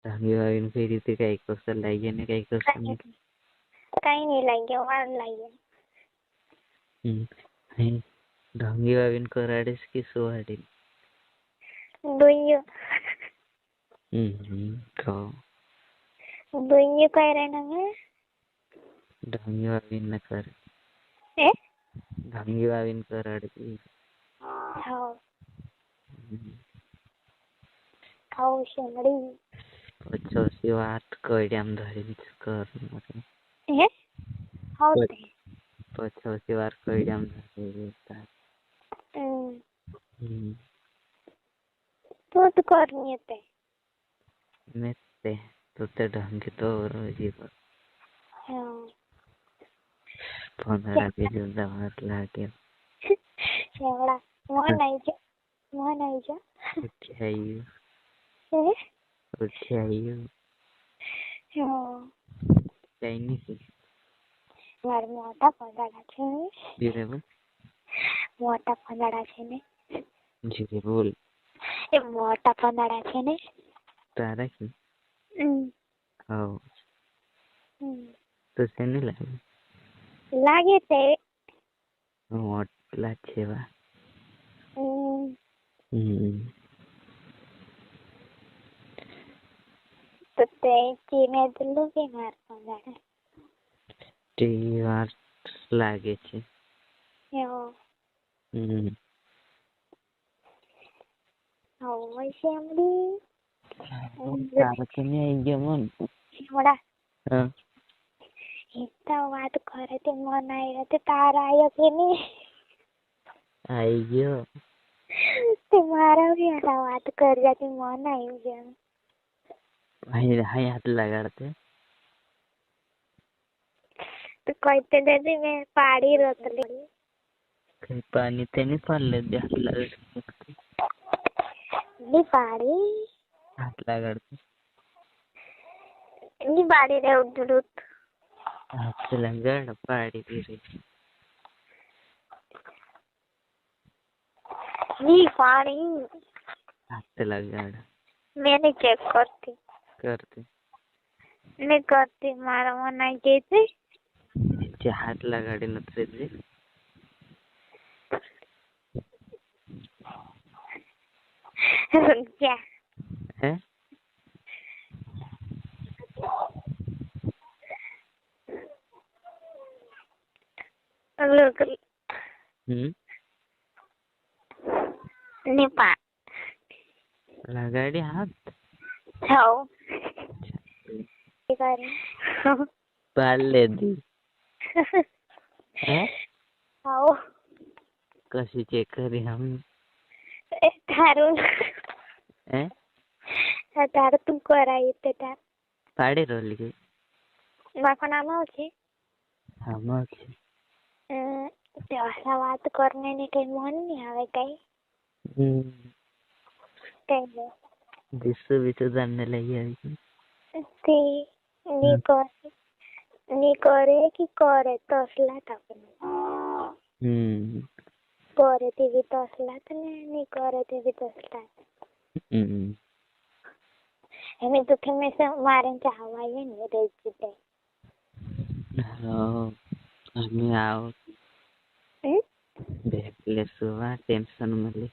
ધાંગી વાવીને કઈ રીતે કઈ કસર લાગી ને કઈ કસર નહીં? કઈ નહીં લાગ્યો, વાર લાગ્યો. ધાંગી વાવીને કરાડીશ કે સુવાડી? દુઈયો. તો દુઈયો કઈ રહેના મેં ધાંગી વાવીને ન કરે. ધાંગી વાવીને કરાડી. હા ખાવું છે મળી. પછી વાત કરી આમ ધરીને કર. હા પછી વાર કરી આમ ધરી. તું તો કરની હતી. મેં તો તે ઢંગે તો રોજી પર 15 દિવસ વાર લાગે. એવડા મોહન આવી જા. ઉઠ્યાયું ચાઇનીઝ મારા મોટા પંદાડા છે. બરાબર. મોટા પંદાડા છે ને. જી બોલ. એ મોટા પંદાડા છે ને. તારા કે હા તો શેની લાગે તે મોટલા છે વા. તો તે ચીને દિલ્લું કે માર પંદાડા તે વાર લાગે છે. હોય છે એમડી તારા કે નહીં આવી ગયો મન. મોડા હા એકતા વાત કરે તે મન આવ્યો તે તારા આવ્યો કે નહીં? આવી ગયો. તે મારા બી વાત કરી તે મન આવ્યું છે. હાથ લગાડતે તો કઈતે દેદી મેં પાડી રોતલી કઈ પાણી તેની પાડલે દે. હાથ લગાડતે ની પાડી હાથ લગાડતે ની પાડી રે ઉડુત હાથ લગાડ પાડી દીધી. ની પાડી હાથ લગાડ. મેં नहीं चेक करती नहीं करती मारा मन आई गई थी. જે હાથ લગાડી નથી દે. क्या હે लोग नेपाल લગાડી હાથ जाओ પાડ લેધી. હે आओ કશું ચેક કરી હમ. थारू હે तार तुम कराई ते तार પાડી રોલી ગઈ. મારો નામ છે આમાં છે તેવા વાત કરને ને કઈ મન નહીં આવે કઈ વિશ્વ વિસર્જન લઈ આવી. તે ની કરે કે કરે તસલા તાપને કરે તેવી તસલા ને ની કરે તેવી તસલા. એમ તો કે મેં મારે ચાહવાય ને રહી જતે. અમે આવો બે પ્લેસ ટેન્શન મળે.